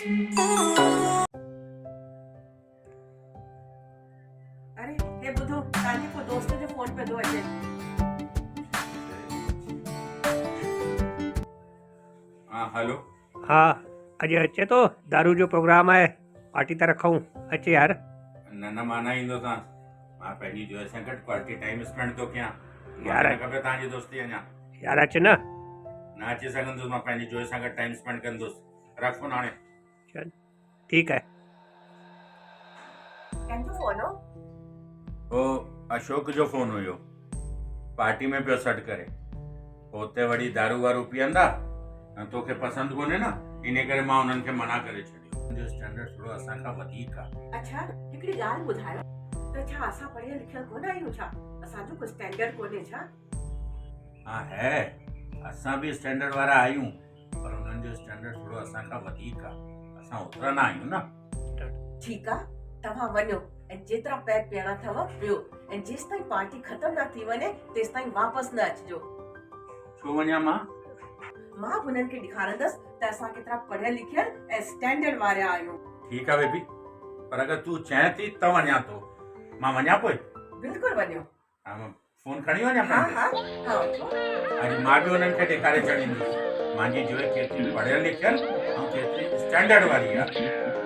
अरे हे ॿुधो, तव्हांजे को दोस्त जो फोन पे थो अचे। हाँ हेलो। हाँ अॼु अचे तो दारू जो प्रोग्राम आहे, पार्टी था रखूं, अचे यार। न न मां न ईंदोसांस, मां पंहिंजी जो सां गॾु क्वालिटी टाइम स्पेंड थो कयां। यार मूंखे न खपे तव्हांजी दोस्ती अञा। यार अच न। न अची सघंदुसि, मां पंहिंजी जो सां गॾु टाइम स्पेंड कंदुसि। रख फोन हाणे। चल ठीक है। कंहिंजो फोन हो? हो अशोक जो फोन हुयो, पार्टी में पियो सॾु करे। हुते वरी दारू वारू पीअंदा, ऐं तोखे पसंदि कोन्हे न, इन करे मां उन्हनि खे मना करे छॾियो। मुंहिंजो स्टैंडर्ड थोरो असांखां वधीक आहे। अच्छा, हिकिड़ी ॻाल्हि ॿुधायो, त छा असां पढ़ियल लिखियल कोन आहियूं छा? असांजो कोई स्टैंडर्ड कोन्हे छा? हाँ है, असां बि स्टैंडर्ड वारा आहियूं, पर उन्हनि जो स्टैंडर्ड थोरो असांखां वधीक आहे। असां ओतिरा न आहियूं न। ठीकु आहे, तव्हां वञो ऐं जेतिरा पैक पीअणा अथव पियो, ऐं जेसि ताईं पार्टी ख़तम न थी वञे तेसि ताईं वापसि न अचिजो। छो वञा मां? मां हुननि खे ॾेखारंदसि त असां केतिरा पढ़ियल लिखियल ऐं स्टैंडर्ड वारा आहियूं। ठीकु आहे बेबी, पर अगरि तूं चएं थी त वञा थो, मां वञा पोइ? बिल्कुलु वञो। मां फोन खणी वञा हाँ पंहिंजो? हाँ हाँ वञो। अॼु मां बि हुननि खे ॾेखारे छॾींदुसि मुंहिंजी जो केतिरी पढ़ियल लिखियल ऐं केतिरी स्टैंडर्ड वारी आहे।